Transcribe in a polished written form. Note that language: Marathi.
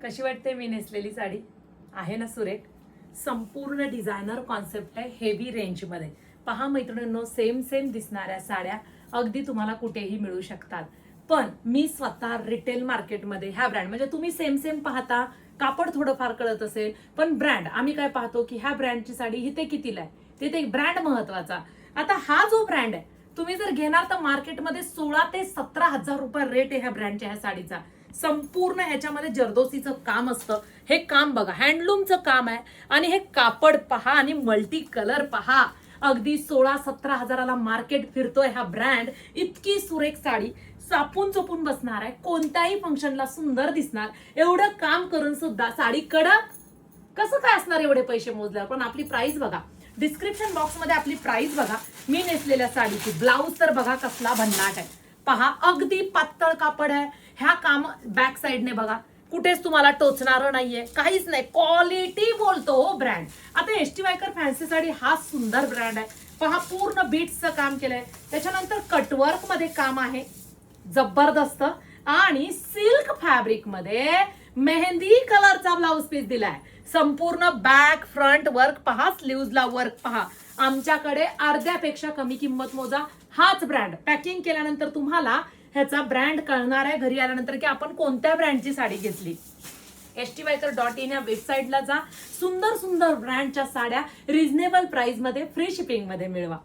कशी वाटते मी नेसलेली साडी? आहे ना सुरेख? संपूर्ण डिझायनर कॉन्सेप्ट आहे हेवी रेंजमध्ये. पहा मैत्रिणींनो, सेम सेम दिसणाऱ्या साड्या अगदी तुम्हाला कुठेही मिळू शकतात. पण मी स्वतः रिटेल मार्केटमध्ये ह्या ब्रँड म्हणजे तुम्ही सेम सेम पाहता, कापड थोडंफार कळत असेल, पण ब्रँड आम्ही काय पाहतो की ह्या ब्रँडची साडी इथे कितीला आहे, तिथे ब्रँड महत्वाचा. आता हा जो ब्रँड आहे तुम्ही जर घेणार तर मार्केटमध्ये 16 ते 17,000 रुपये रेट आहे ह्या ब्रँडच्या ह्या साडीचा. संपूर्ण ह्याच्यामध्ये जरदोसीचं काम असतं. हे काम बघा, हँडलूमचं काम आहे आणि हे कापड पहा आणि मल्टी कलर पहा. अगदी 16-17 हजाराला मार्केट फिरतोय हा ब्रँड. इतकी सुरेख साडी चापून चोपून बसणार आहे, कोणत्याही फंक्शनला सुंदर दिसणार. एवढं काम करून सुद्धा साडी कडक कसं काय असणार एवढे पैसे मोजल्यावर. पण आपली प्राइस बघा, डिस्क्रिप्शन बॉक्स मध्ये आपली प्राइस बघा. मी नेसलेल्या साडीची ब्लाऊज तर बघा कसला भन्नाट आहे. पहा अगदी पातळ कापड आहे. ह्या काम बॅक साइडने बघा, कुठेच तुम्हाला टोचणार नाहीये, काहीच नाही. क्वालिटी बोलतो हो ब्रँड. आता एसटी वायकर फॅन्सी साडी हा सुंदर ब्रँड आहे. पहा पूर्ण बीट्सचं काम केलंय, त्याच्यानंतर कटवर्क मध्ये काम आहे जबरदस्त आणि सिल्क फॅब्रिक मध्ये मेहंदी कलरचा ब्लाऊज पीस दिलाय. संपूर्ण बॅक फ्रंट वर्क पहा, स्लीव्हजला वर्क पहा. आमच्याकडे अर्ध्यापेक्षा कमी किंमत मोजा. हाच ब्रँड पॅकिंग केल्यानंतर तुम्हाला ह्याचा ब्रँड कळणार आहे घरी आल्यानंतर की आपण कोणत्या ब्रँडची साडी घेतली. stviker.in या वेबसाईटला जा. सुंदर सुंदर ब्रँडच्या साड्या रिझनेबल प्राइस मध्ये फ्री शिपिंग मध्ये मिळवा.